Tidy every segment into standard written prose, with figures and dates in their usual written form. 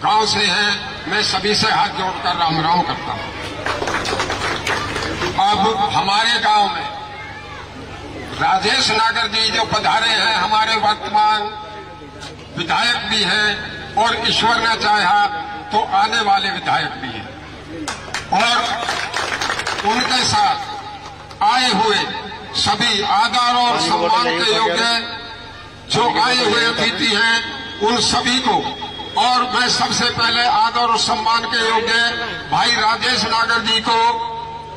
गांव से हैं, मैं सभी से हाथ जोड़कर राम राम करता हूं। अब हमारे गांव में राजेश नागर जी जो पधारे हैं, हमारे वर्तमान विधायक भी हैं और ईश्वर ने चाहा तो आने वाले विधायक भी हैं, और उनके साथ आए हुए सभी आदर और सम्मान के योग्य जो आए हुए अतिथि हैं उन सभी को, और मैं सबसे पहले आदर और सम्मान के योग्य भाई राजेश नागर जी को,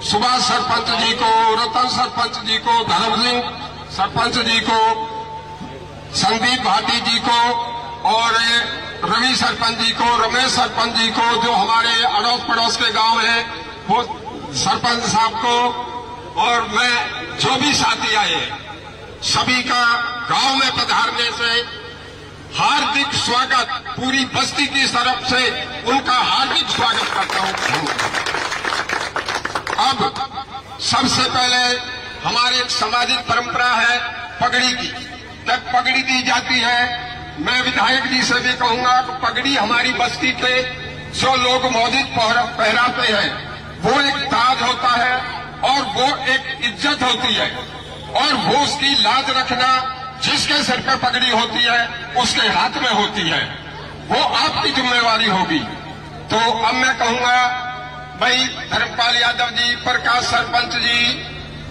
सुभाष सरपंच जी को, रतन सरपंच जी को, धर्म सिंह सरपंच जी को, संदीप भाटी जी को और रवि सरपंच जी को, रमेश सरपंच जी को, जो हमारे अड़ोस पड़ोस के गांव हैं वो सरपंच साहब को, और मैं जो भी साथी आए हैं सभी का गांव में पधारने से हार्दिक स्वागत, पूरी बस्ती की तरफ से उनका हार्दिक स्वागत करता हूं। अब सबसे पहले हमारी एक सामाजिक परंपरा है पगड़ी की। जब पगड़ी दी जाती है, मैं विधायक जी से भी कहूंगा कि पगड़ी हमारी बस्ती के जो लोग मौजूद पहराते हैं वो एक ताज होता है और वो एक इज्जत होती है, और वो उसकी लाज रखना जिसके सिर पर पगड़ी होती है उसके हाथ में होती है, वो आपकी जिम्मेवारी होगी। तो अब मैं कहूंगा भाई धर्मपाल यादव जी, प्रकाश सरपंच जी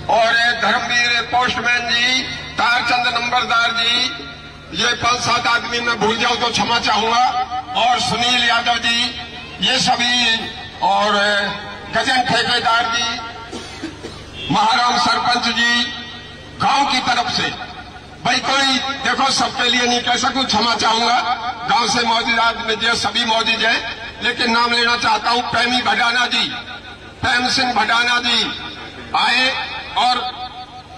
और धर्मवीर पोस्टमैन जी, तारचंद नंबरदार जी, ये 5-7 आदमी मैं भूल जाऊं तो क्षमा चाहूंगा, और सुनील यादव जी, ये सभी, और गजन ठेकेदार जी, महाराम सरपंच जी, गांव की तरफ से भाई कोई देखो सबके लिए नहीं कह सकूं, क्षमा चाहूंगा। गांव से मौजूद आदमी जो सभी मौजूद हैं, लेकिन नाम लेना चाहता हूं। प्रेमी भडाना जी, प्रेम सिंह भडाना जी आए और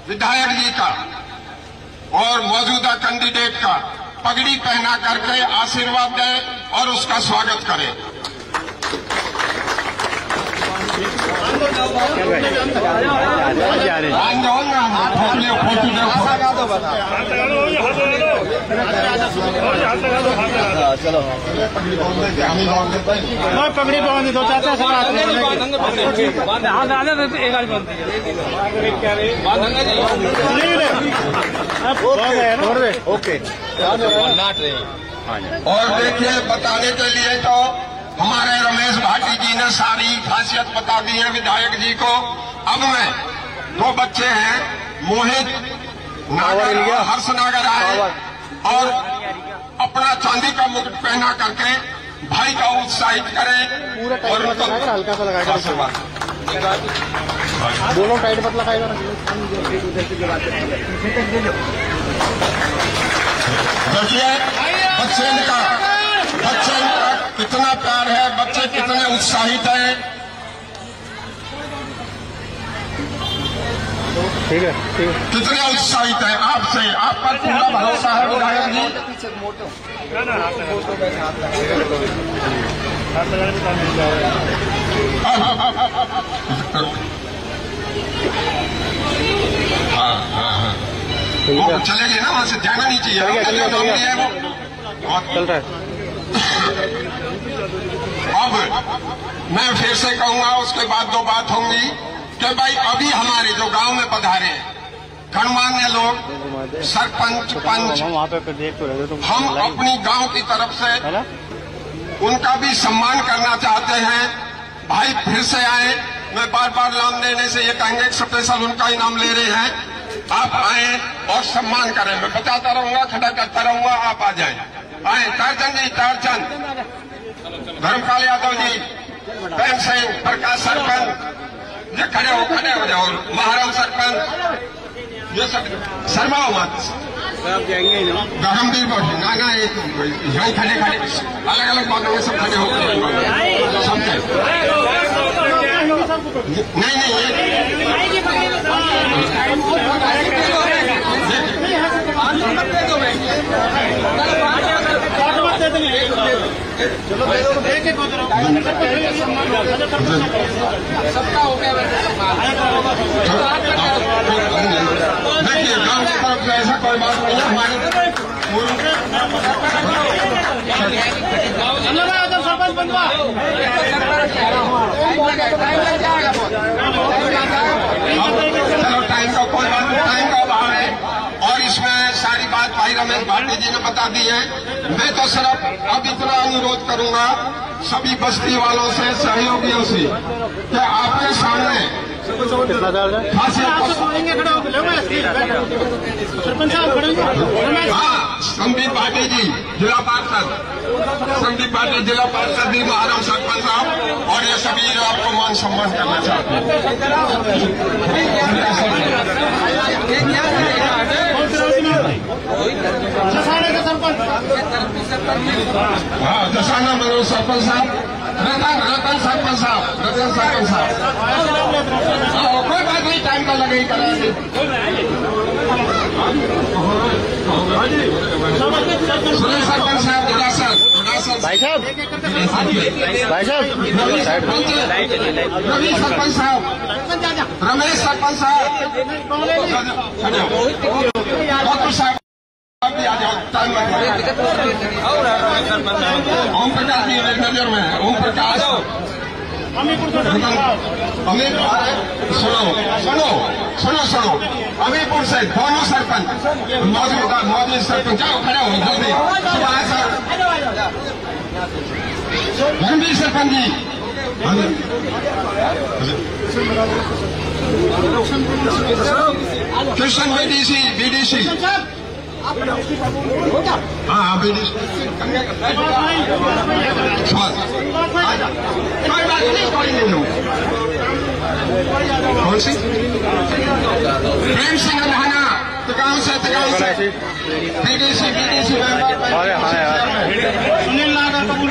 विधायक जी का और मौजूदा कैंडिडेट का पगड़ी पहना करके आशीर्वाद दें और उसका स्वागत करें। चलो पगड़ी बांध दो चाचा सब ओके। और देखिए, बताने के लिए तो हमारे रमेश भाटी जी ने सारी खासियत बता दी है विधायक जी को। अब मैं 2 बच्चे हैं, मोहित नागर और हर्ष नागर आए और अपना चांदी का मुकुट पहना करके भाई का उत्साहित करें और हल्का सा लगाएगा। दोनों टाइट पतला खाएगा। देखिए बच्चे का कितना प्यार है, बच्चे कितने उत्साहित हैं। ठीक है, ठीक है। कितने उत्साहित हैं आपसे, आप पर पूरा भरोसा है विधायक जी। हाँ। वो चलेंगे ना, वहां से जाना नहीं चाहिए। चल रहा है। अब मैं फिर से कहूंगा, उसके बाद 2 बात होंगी कि भाई अभी हमारे जो गांव में पधारे हैं गणमान्य लोग, सरपंच, पंच, हम अपनी गांव की तरफ से उनका भी सम्मान करना चाहते हैं। भाई फिर से आए, मैं बार बार नाम लेने से ये कहेंगे स्पेशल उनका ही नाम ले रहे हैं। आप आए और सम्मान करें, मैं बताता रहूंगा, खड़ा करता रहूंगा, आप आ जाए। आए तारचंद जी, तारचंद, धर्मपाल यादव जी, प्रेम सिंह, प्रकाश सरपंच, ये खड़े हो जाओ, महाराम सरपंच, ये सब शर्माओ मत, धर्मवीर ना यही खड़े अलग अलग बातों में सब खड़े होकर समझे। सबका हो गया देखिए गांव की तरफ से ऐसा कोई बात नहीं है हमारे चलो टाइम का कोई बात नहीं, टाइम का अभाव है और इसमें सारी बात भाई रमेश भाटी जी ने बता दी है। मैं तो सिर्फ अब इतना अनुरोध करूंगा सभी बस्ती वालों से, सहयोगियों से कि आपके सामने कितना चार्ज है? हाँ, संदीप पाटिल जी जिला पार्षद, संदीप पाटिल जिला पार्षद भी, महाराम सरपंच साहब और ये सभी जो आपको मान सम्मान करना चाहते हाँ, दसाना मनोज सरपंच साहब, रतन सरपंच साहब, रतन सरपंच साहब, कोई बात नहीं, टाइम का लगे ही करेंगे। सुनील सरपंच साहब विरासत, भाई साहब, भाई साहब, रवि सरपंच साहब, रमेश सरपंच साहब, डॉक्टर साहब भी आ जाओ, टाइम ओम प्रकाश भी नजर में है, ओम प्रकाश अमीर, सुनो अमीरपुर से दोनों सरपंच मौजूद सरपंच, जाओ खड़े हो जल्दी, सुभाष सर, रणवीर सरपंच जी, कृष्ण बीडीसी, हाँ बीडीसी, कोई नहीं लो, कौन सी प्रेम सिंह रहाना टिकाऊ से बीडीसी अरे हाँ यार, सुनील नागर कबूल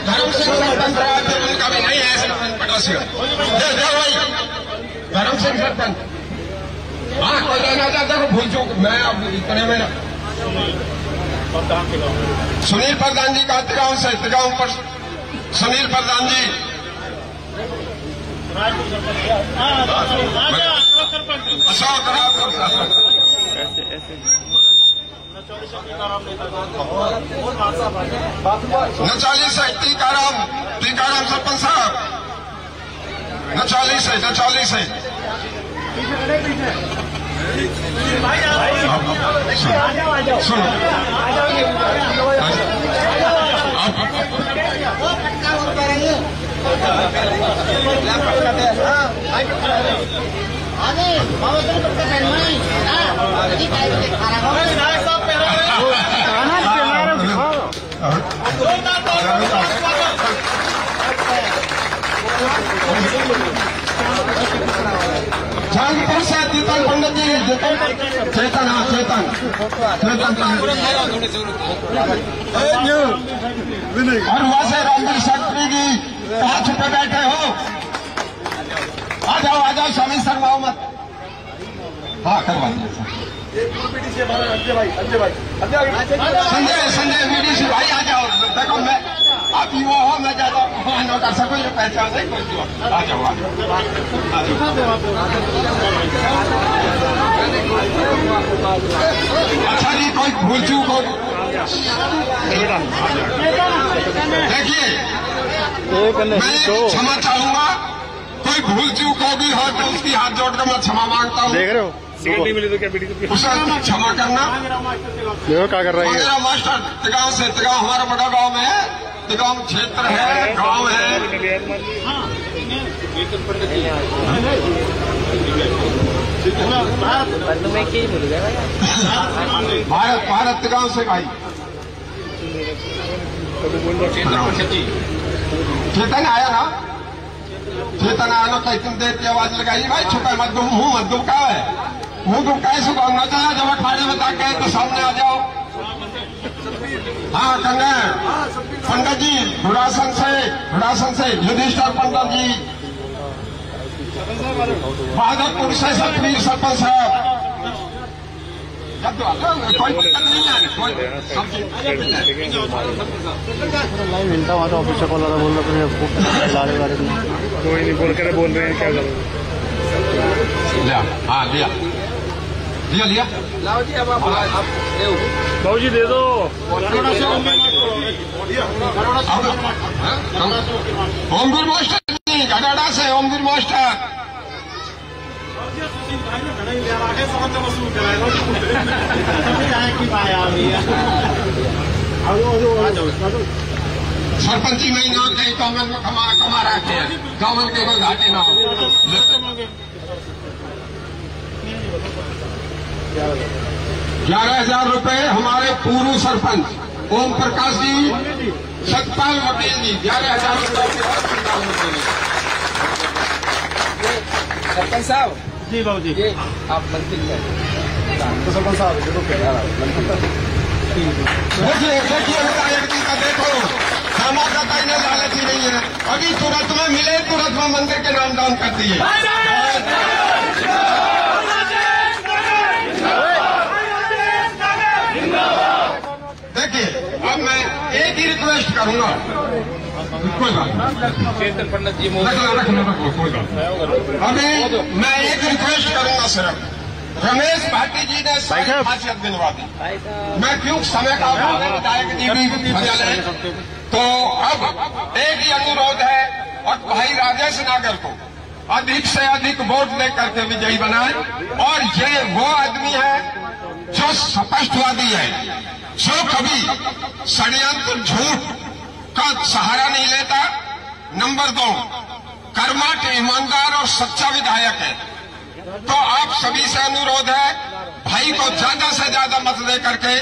धर्म सिंह सरपंच उनका भी नहीं है धर्म सिंह सरपंच, हाँ कोई लेना चाहता है भूल चूक, मैं अब इतने में सुनील प्रधान जी का तिगांव पर सुनील प्रधान जी, अशोक नचाली से टीकाराम सरपंच साहब, नचाली से सुनो जहांगीर से चेतन पंडित जी, चेतन और वहां से रणवीर शास्त्री जी, कहाँ छुपे बैठे हो, आ जाओ स्वामी शर्मा मत, हाँ करवा संजय बीडीसी भाई आ जाओ, देखो मैं आप युवा हो, मैं ज्यादा न कर सकूँ, ये पहचान नहीं कोई, आ जाओ अच्छा जी, कोई भूल चूक हो देखिए, मैं क्षमा चाहूंगा, कोई भूल चूक होगी हो तो उसकी हाथ जोड़कर मैं क्षमा मांगता हूँ। देख रहे हो मिली तो क्या बीडी उसे क्षमा करना। देखो क्या कर रहा है, मेरा मास्टर तिगांव से, तिगांव हमारा बड़ा गांव में है, तिगांव क्षेत्र है, गांव है, भारत तिगांव से भाई चेतन आया ना, चेतन आया ना, तो इतनी देर की आवाज लगाई भाई, छुपा मत दुम, मुंह मत दुम, का है मुंह दुम, कैसे भागना चला, जब अखाड़े में तक गए तो सामने आ जाओ। हाँ कंगन पंडित जी घुड़ासन से युधिष्ठिर पंडित जी, बहादुरपुर से सतवीर सरपंच साहब, कोई दिक्कत नहीं है, कोई सब चीज लाइव मिलता वहाँ तो ऑफिस कॉल वाला बोल रहा था लारे बारे में कोई नहीं बोल कर बोल रहे हैं, क्या करोगे? लिया। हाँ लिया लिया लिया लाओ जी, अब आप बाबू जी दे दो। ओमवीर मास्टर नहीं, गडाडा से ओमवीर मास्टर। सरपंची में ना कहीं कमल में कमा रखे हैं, कमल के कोई घाटे ना हो। 11,000 रुपए हमारे पूर्व सरपंच ओम प्रकाश जी, सतपाल वकील जी 11,000 रुपए सरपंच साहब जी बाबू जी, ये आप मंत्री हैं तो सरपंच साहब देखिए विधायक जी का देखो, समाज का इन्हें लालच ही नहीं है। अभी तुरंत में मिले, तुरंत में मंदिर के नाम दान कर दिए। देखिए अब मैं एक ही रिक्वेस्ट करूंगा, कोई बात चेतन पंडित जी रखो कोई बात। अभी मैं एक रिक्वेस्ट करूंगा सिर्फ, रमेश भाटी जी ने सारी खासियत दिलवा दी। मैं क्यों समय का अभाव है, विधायक जी भी फजल है, तो अब एक ही अनुरोध है और भाई राजेश नागर को अधिक से अधिक वोट दे करके विजयी बनाए। और ये वो आदमी है जो स्पष्टवादी है, जो कभी षड्यंत्र झूठ का सहारा नहीं लेता। नंबर 2, कर्मठ, ईमानदार और सच्चा विधायक है। तो आप सभी से अनुरोध है, भाई को ज्यादा से ज्यादा मत दे करके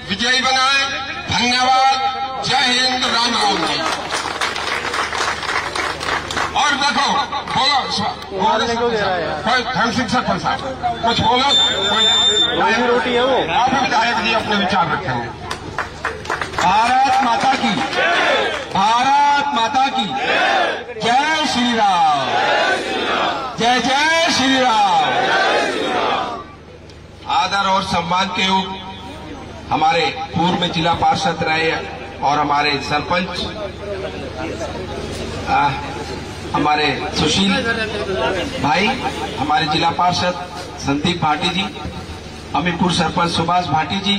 विजयी बनाएं। धन्यवाद। जय हिंद। राम राम जी। और देखो बोलो कोई धर्म सिंह सरपंच साहब कुछ बोलो, कोई रोटी है वो। आप विधायक जी अपने विचार रखेंगे। भारत माता की, भारत माता की जय श्री राम, जय जय श्री राम। आदर और सम्मान के युग हमारे पूर्व में जिला पार्षद रहे और हमारे सरपंच हमारे सुशील भाई, हमारे जिला पार्षद संदीप भाटी जी, अमीरपुर सरपंच सुभाष भाटी जी,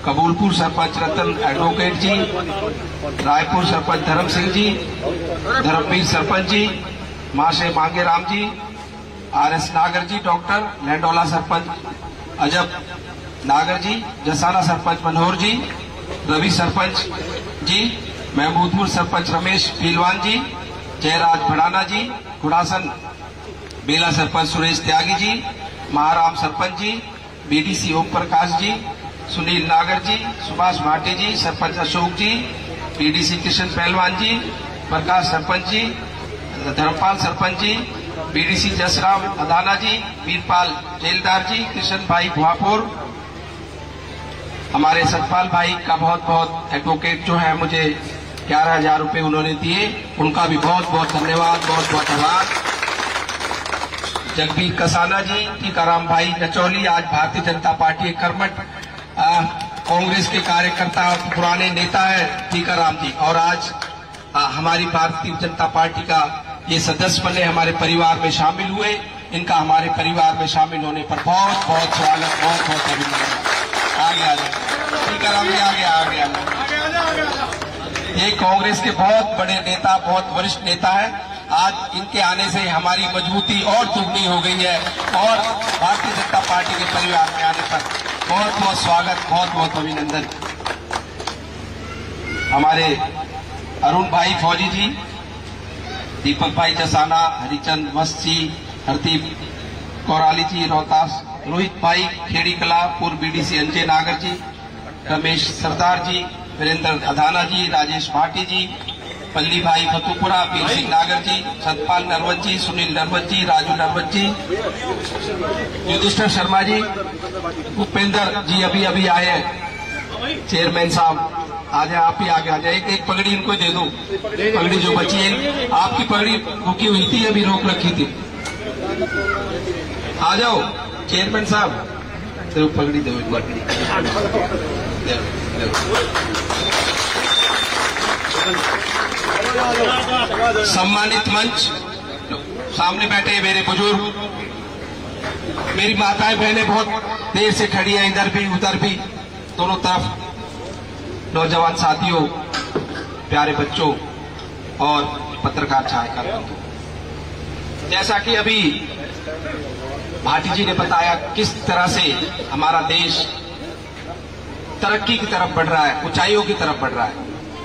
कबूलपुर सरपंच रतन एडवोकेट जी, रायपुर सरपंच धर्म सिंह जी, धर्मवीर सरपंच जी, माशे मांगेराम जी, RS नागर जी, डॉक्टर लैंडोला सरपंच अजब नागर जी, जसाना सरपंच मनोहर जी, रवि सरपंच जी, महमूदपुर सरपंच रमेश पीलवान जी, जयराज भड़ाना जी, घुड़ासन बेला सरपंच सुरेश त्यागी जी, महाराम सरपंच जी, BDC ओम प्रकाश जी, सुनील नागर जी, सुभाष भाटी जी, सरपंच अशोक जी, BDC किशन पहलवान जी, प्रकाश सरपंच जी, धर्मपाल सरपंच जी, BDC जसराम अदाना जी, वीरपाल जेलदार जी, कृष्ण भाई भुआपुर, हमारे सतपाल भाई का बहुत बहुत एडवोकेट जो है मुझे 11,000 रुपए उन्होंने दिए, उनका भी बहुत बहुत धन्यवाद, बहुत बहुत आभार। जगबीर कसाना जी, टीकाराम भाई नचौली, आज भारतीय जनता पार्टी कर्मठ कांग्रेस के कार्यकर्ता पुराने नेता है टीकाराम जी, और आज हमारी भारतीय जनता पार्टी का ये सदस्य बने, हमारे परिवार में शामिल हुए। इनका हमारे परिवार में शामिल होने पर बहुत बहुत स्वागत, बहुत बहुत अभिनंदन। आगे आ जाए टीकाराम जी, आगे आगे आ जाए। ये कांग्रेस के बहुत बड़े नेता, बहुत वरिष्ठ नेता है। आज इनके आने से हमारी मजबूती और दुगनी हो गई है, और भारतीय जनता पार्टी के परिवार में आने पर बहुत बहुत स्वागत, बहुत बहुत अभिनंदन। हमारे अरुण भाई फौजी जी, दीपक भाई जसाना, हरिचंद मस्त जी, हरदीप कोराली जी रोहतास, रोहित भाई खेड़ी कला, पूर्व BDC अंजय नागर जी, रमेश सरदार जी, वीरेंद्र अधाना जी, राजेश भाटी जी, पल्ली भाई फतुपुरा, वीर सिंह नागर जी, सतपाल नरवत जी, सुनील नरवत जी, राजू नरवत जी, युधिष्ठिर शर्मा जी, भूपेंद्र जी अभी अभी आए हैं, चेयरमैन साहब आ जाए, आप ही आगे आ जाए। एक पगड़ी इनको दे दो, पगड़ी जो बची है आपकी पगड़ी रुकी हुई थी, अभी रोक रखी थी। आ जाओ चेयरमैन साहब। दो पगड़ी दो एक बार सम्मानित मंच, सामने बैठे मेरे बुजुर्ग, मेरी माताएं बहनें बहुत देर से खड़ी हैं, इधर भी उधर भी दोनों तरफ, नौजवान साथियों, प्यारे बच्चों और पत्रकार छायाकार। जैसा कि अभी भाटी जी ने बताया किस तरह से हमारा देश तरक्की की तरफ बढ़ रहा है, ऊंचाइयों की तरफ बढ़ रहा है।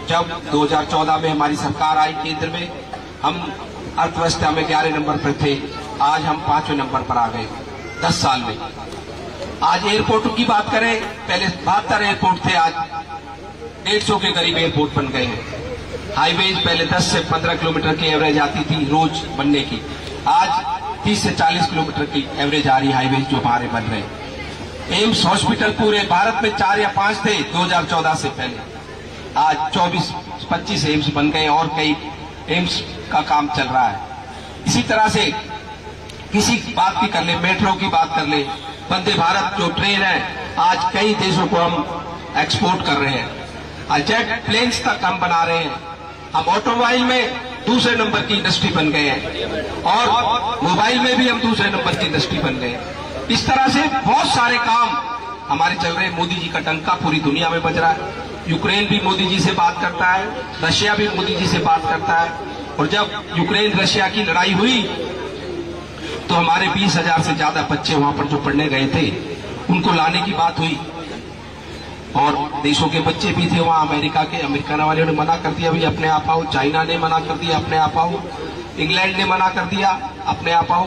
जब 2014 में हमारी सरकार आई केंद्र में, हम अर्थव्यवस्था में 11 नंबर पर थे, आज हम 5वें नंबर पर आ गए 10 साल में। आज एयरपोर्ट की बात करें, पहले 72 एयरपोर्ट थे, आज 150 के करीब एयरपोर्ट बन गए हैं। हाईवेज पहले 10 से 15 किलोमीटर की एवरेज आती थी रोज बनने की, आज 30 से 40 किलोमीटर की एवरेज आ रही हाईवेज जो हमारे बन रहे हैं। एम्स हॉस्पिटल पूरे भारत में 4 या 5 थे 2014 से पहले, आज 24-25 एम्स बन गए और कई एम्स का काम चल रहा है। इसी तरह से किसी बात की कर ले, मेट्रो की बात कर ले, वंदे भारत जो ट्रेन है आज कई देशों को हम एक्सपोर्ट कर रहे हैं। आज जेट प्लेन्स तक हम बना रहे हैं। हम ऑटोमोबाइल में दूसरे नंबर की इंडस्ट्री बन गए हैं और मोबाइल में भी हम दूसरे नंबर की इंडस्ट्री बन गए हैं। इस तरह से बहुत सारे काम हमारे चल रहे हैं। मोदी जी का डंका पूरी दुनिया में बज रहा है। यूक्रेन भी मोदी जी से बात करता है, रशिया भी मोदी जी से बात करता है। और जब यूक्रेन रशिया की लड़ाई हुई तो हमारे 20,000 से ज्यादा बच्चे वहां पर जो पढ़ने गए थे उनको लाने की बात हुई और देशों के बच्चे भी थे वहां। अमेरिका के, अमेरिकन वाले ने मना कर दिया, भाई अपने आप आओ। चाइना ने मना कर दिया, अपने आप आओ। इंग्लैंड ने मना कर दिया, अपने आप आओ।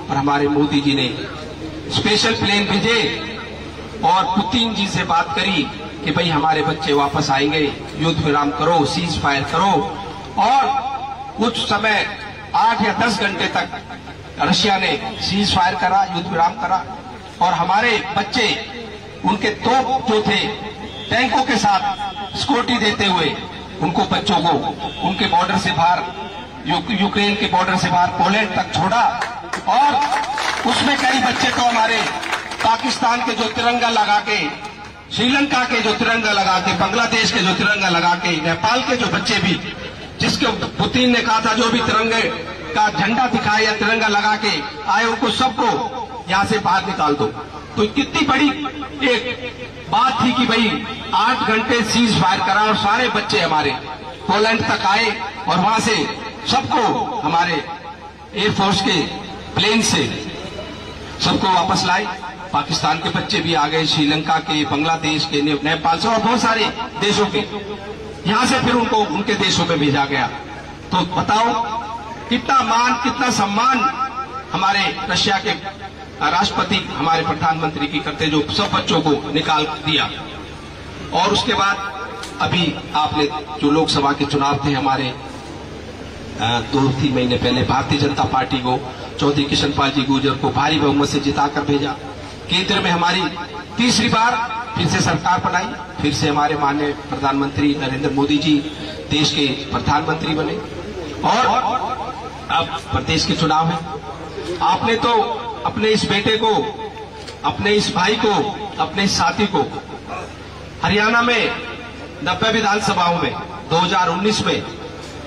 और हमारे मोदी जी ने स्पेशल प्लेन भेजे और पुतिन जी से बात करी कि भाई हमारे बच्चे वापस आएंगे, युद्ध विराम करो, सीज फायर करो। और कुछ समय 8 या 10 घंटे तक रशिया ने सीज फायर करा, युद्ध विराम करा और हमारे बच्चे उनके तोप जो थे टैंकों के साथ सिक्योरिटी देते हुए उनको बच्चों को उनके बॉर्डर से बाहर, यूक्रेन के बॉर्डर से बाहर पोलैंड तक छोड़ा। और उसमें कई बच्चे तो हमारे पाकिस्तान के जो तिरंगा लगा के, श्रीलंका के जो तिरंगा लगा के, बांग्लादेश के जो तिरंगा लगा के, नेपाल के जो बच्चे भी, जिसके पुतिन ने कहा था जो भी तिरंगे का झंडा दिखाए या तिरंगा लगा के आए उनको सबको यहां से बाहर निकाल दो। तो कितनी बड़ी एक बात थी कि भाई 8 घंटे सीज फायर करा और सारे बच्चे हमारे पोलैंड तक आए और वहां से सबको हमारे एयरफोर्स के प्लेन से सबको वापस लाए। पाकिस्तान के बच्चे भी आ गए, श्रीलंका के, बांग्लादेश के, नेपाल से और बहुत सारे देशों के। यहां से फिर उनको उनके देशों में भेजा गया। तो बताओ कितना मान, कितना सम्मान हमारे रशिया के राष्ट्रपति हमारे प्रधानमंत्री की करते, जो सब बच्चों को निकाल दिया। और उसके बाद अभी आपने जो लोकसभा के चुनाव थे हमारे 2-3 महीने पहले, भारतीय जनता पार्टी को चौधरी किशनपाल जी गुर्जर को भारी बहुमत से जिताकर भेजा। केंद्र में हमारी तीसरी बार फिर से सरकार बनाई, फिर से हमारे माननीय प्रधानमंत्री नरेंद्र मोदी जी देश के प्रधानमंत्री बने। और अब प्रदेश के चुनाव है। आपने तो अपने इस बेटे को, अपने इस भाई को, अपने इस साथी को हरियाणा में 90 विधानसभाओं में 2019 में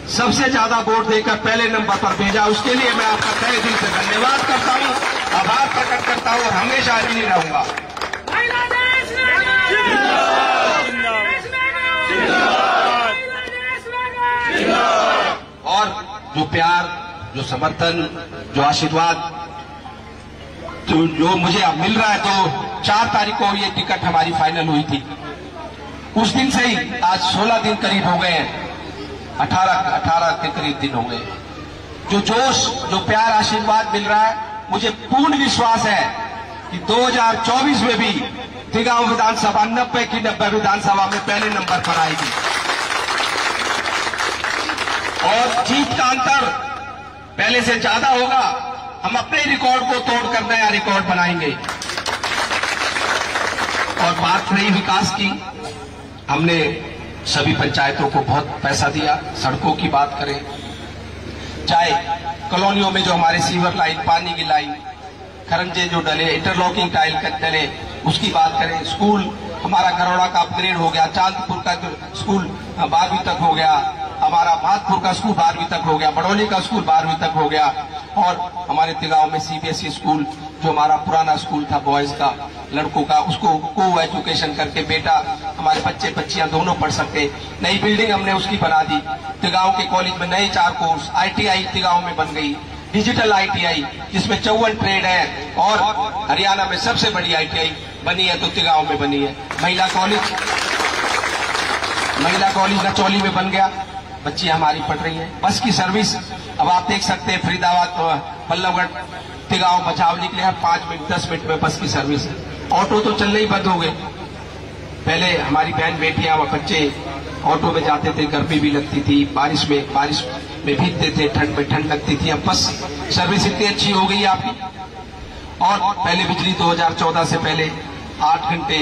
सबसे ज्यादा वोट देकर पहले नंबर पर भेजा। उसके लिए मैं आपका तहे दिल से धन्यवाद करता हूं, आभार प्रकट करता हूं और हमेशा ऋणी रहूंगा। और जो प्यार, जो समर्थन, जो आशीर्वाद जो मुझे अब मिल रहा है, तो 4 तारीख को ये टिकट हमारी फाइनल हुई थी, उस दिन से ही आज 16 दिन करीब हो गए हैं, 18 के करीब दिन हो गए। जो जोश, जो प्यार, आशीर्वाद मिल रहा है, मुझे पूर्ण विश्वास है कि 2024 में भी तिगांव विधानसभा 90 की 90 विधानसभा में पहले नंबर पर आएगी और जीत का अंतर पहले से ज्यादा होगा। हम अपने रिकॉर्ड को तोड़कर नया रिकॉर्ड बनाएंगे। और बात रही विकास की, हमने सभी पंचायतों को बहुत पैसा दिया। सड़कों की बात करें, चाहे कॉलोनियों में जो हमारे सीवर लाइन, पानी की लाइन, खरंजे जो डले, इंटरलॉकिंग टाइल डले, उसकी बात करें, स्कूल हमारा गरौड़ा का अपग्रेड हो गया, चांदपुर का स्कूल 12वीं तक हो गया, हमारा भातपुर का स्कूल 12वीं तक हो गया, बड़ौली का स्कूल 12वीं तक हो गया, और हमारे तिगांव में सीबीएसई स्कूल जो हमारा पुराना स्कूल था बॉयज का, लड़कों का, उसको को एजुकेशन करके बेटा हमारे बच्चे बच्चियां दोनों पढ़ सके। नई बिल्डिंग हमने उसकी बना दी। तिगांव के कॉलेज में नए 4 कोर्स, ITI तिगांव में बन गई, डिजिटल ITI जिसमें 54 ट्रेड है, और हरियाणा में सबसे बड़ी ITI बनी है तो तिगांव में बनी है। महिला कॉलेज नचौली में बन गया, बच्ची हमारी पढ़ रही है। बस की सर्विस अब आप देख सकते हैं, फरीदाबाद बल्लभगढ़ तिगांव बचाव निकले हैं, 5 मिनट 10 मिनट में बस की सर्विस है। ऑटो तो चलने ही बंद हो गए। पहले हमारी बहन बेटियां व बच्चे ऑटो में जाते थे, गर्मी भी लगती थी, बारिश में भीगते थे, ठंड में ठंड लगती थी। अब बस सर्विस इतनी अच्छी हो गई है आपकी। और पहले बिजली 2014 से पहले 8 घंटे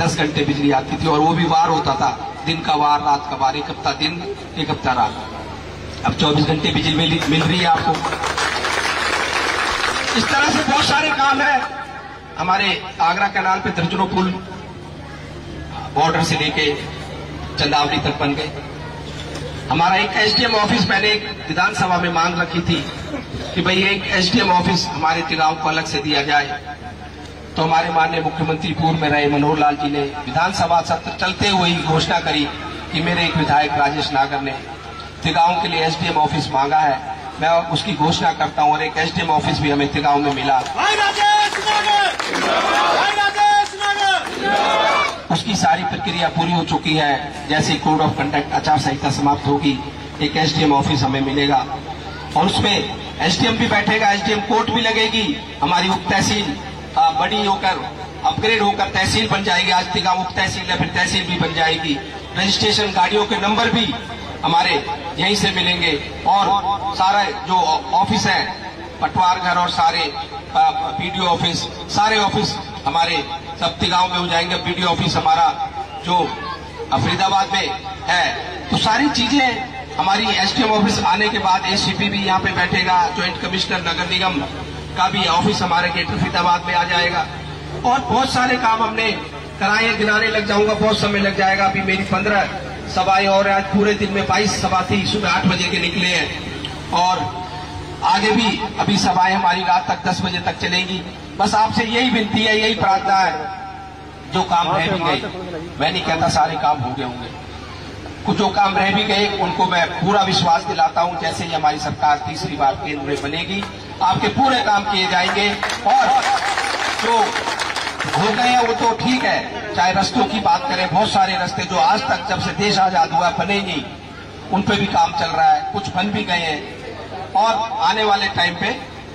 10 घंटे बिजली आती थी, और वो भी वार होता था, दिन का वार रात का वार, एक हफ्ता दिन एक हफ्ता रात। अब 24 घंटे बिजली मिल रही है आपको। इस तरह से बहुत सारे काम है। हमारे आगरा कैनाल पे दर्जनों पुल बॉर्डर से लेके चंदावली तक बन गए। हमारा एक SDM ऑफिस, मैंने एक विधानसभा में मांग रखी थी कि भाई एक SDM ऑफिस हमारे तिगांव को अलग से दिया जाए, तो हमारे माननीय मुख्यमंत्री पूर्व में रहे मनोहर लाल जी ने विधानसभा सत्र चलते हुए ही घोषणा करी कि मेरे एक विधायक राजेश नागर ने तिगांव के लिए SDM ऑफिस मांगा है। मैं उसकी घोषणा करता हूं, और एक SDM ऑफिस भी हमें तिगांव में मिला। उसकी सारी प्रक्रिया पूरी हो चुकी है। जैसे कोड ऑफ कंडक्ट आचार संहिता समाप्त होगी, एक SDM ऑफिस हमें मिलेगा, और उसमें SDM भी बैठेगा, SDM कोर्ट भी लगेगी। हमारी उप तहसील बड़ी होकर अपग्रेड होकर तहसील बन जाएगी। आज तिगांव उप तहसील है, फिर तहसील भी बन जाएगी। रजिस्ट्रेशन गाड़ियों के नंबर भी हमारे यहीं से मिलेंगे, और सारा जो ऑफिस है, पटवार घर और सारे BDO ऑफिस, सारे ऑफिस हमारे सब तिगांव में हो जाएंगे। BDO ऑफिस हमारा जो फरीदाबाद में है, तो सारी चीजें हमारी SDM ऑफिस आने के बाद ACP भी यहाँ पे बैठेगा, ज्वाइंट कमिश्नर नगर निगम का भी ऑफिस हमारे ग्रेटर फरीदाबाद में आ जाएगा। और बहुत सारे काम हमने कराए, गिनाने लग जाऊंगा, बहुत समय लग जाएगा। अभी मेरी 15 सभाएं और आज पूरे दिन में 22 सभा थी, सुबह 8 बजे के निकले हैं, और आगे भी अभी सभाएं हमारी रात तक 10 बजे तक चलेंगी। बस आपसे यही विनती है, यही प्रार्थना है, जो काम रह भी गए, मैं नहीं कहता सारे काम हो गए होंगे, कुछ जो काम रह भी गए उनको मैं पूरा विश्वास दिलाता हूं, जैसे ही हमारी सरकार तीसरी बार केंद्र में बनेगी, आपके पूरे काम किए जाएंगे। और जो हो गए हैं वो तो ठीक है, चाहे रस्तों की बात करें, बहुत सारे रास्ते जो आज तक जब से देश आजाद हुआ बने नहीं, उन पे भी काम चल रहा है, कुछ बन भी गए हैं। और आने वाले टाइम पे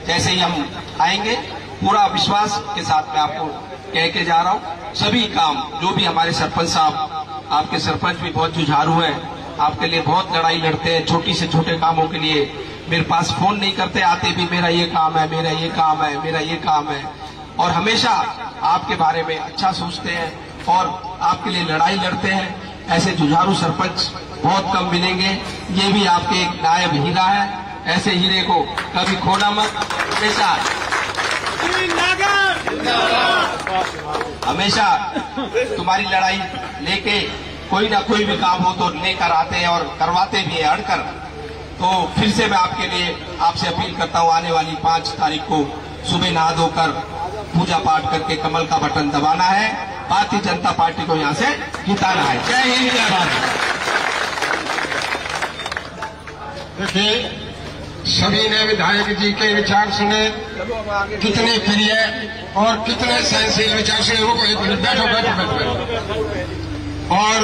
जैसे ही हम आएंगे, पूरा विश्वास के साथ मैं आपको कह के जा रहा हूं, सभी काम जो भी हमारे सरपंच साहब, आपके सरपंच भी बहुत जुझारू हैं, आपके लिए बहुत लड़ाई लड़ते हैं, छोटी से छोटे कामों के लिए मेरे पास फोन नहीं करते, आते भी मेरा ये काम है, मेरा ये काम है, मेरा ये काम है, और हमेशा आपके बारे में अच्छा सोचते हैं और आपके लिए लड़ाई लड़ते हैं। ऐसे जुझारू सरपंच बहुत कम मिलेंगे, ये भी आपके एक नायब हीरा है। ऐसे हीरे को कभी खोना मत, हमेशा तुम्हारी लड़ाई लेके कोई ना कोई भी काम हो तो लेकर आते हैं और करवाते भी हैं अड़कर। तो फिर से मैं आपके लिए आपसे अपील करता हूं, आने वाली 5 तारीख को सुबह नहा धोकर पूजा पाठ करके कमल का बटन दबाना है, भारतीय जनता पार्टी को यहां से जिताना है। जय हिंद, जय भारत। देखिए, सभी ने विधायक जी के विचार सुने, कितने प्रिय और कितने सहनशील विचार से। रुको एक मिनट, बैठो। और